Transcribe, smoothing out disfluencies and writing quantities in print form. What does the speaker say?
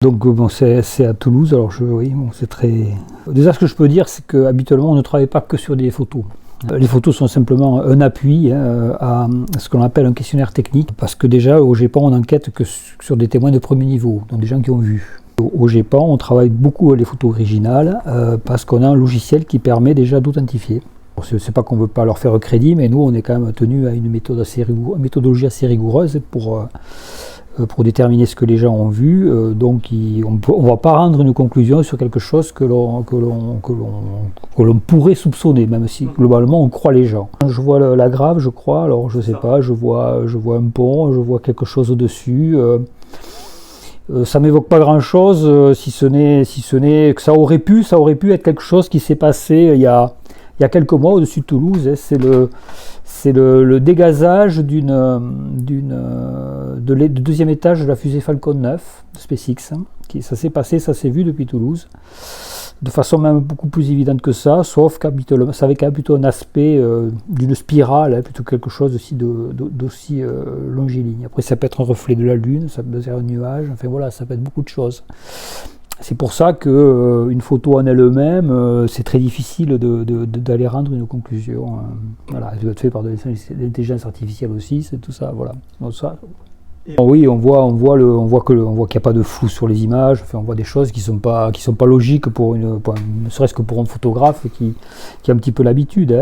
Donc bon, c'est à Toulouse, alors oui, bon, c'est très... Déjà ce que je peux dire, c'est qu'habituellement on ne travaille pas que sur des photos. Les photos sont simplement un appui à ce qu'on appelle un questionnaire technique, parce que déjà au GEPAN on n'enquête que sur des témoins de premier niveau, donc des gens qui ont vu. Au GEPAN on travaille beaucoup les photos originales, parce qu'on a un logiciel qui permet déjà d'authentifier. C'est pas qu'on ne veut pas leur faire crédit, mais nous on est quand même tenu à une méthodologie assez rigoureuse pour déterminer ce que les gens ont vu, donc on ne va pas rendre une conclusion sur quelque chose que l'on pourrait soupçonner, même si globalement on croit les gens. Je vois la grave, je crois, alors je sais pas, je vois un pont, je vois quelque chose au-dessus. Ça m'évoque pas grand-chose, si ce n'est que ça aurait pu être quelque chose qui s'est passé il y a quelques mois au-dessus de Toulouse. C'est le dégazage du deuxième étage de la fusée Falcon 9 de SpaceX. Ça s'est vu depuis Toulouse, de façon même beaucoup plus évidente que ça, sauf que ça avait quand même plutôt un aspect d'une spirale, plutôt quelque chose d'aussi longiligne. Après ça peut être un reflet de la Lune, ça peut être un nuage, enfin voilà, ça peut être beaucoup de choses. C'est pour ça qu'une photo en elle-même, c'est très difficile d'aller rendre une conclusion. Voilà, elle doit être faite par de l'intelligence artificielle aussi, c'est tout ça, voilà. Donc ça, oui, on voit qu'il n'y a pas de flou sur les images. Enfin, on voit des choses qui sont pas logiques ne serait-ce que pour un photographe qui a un petit peu l'habitude.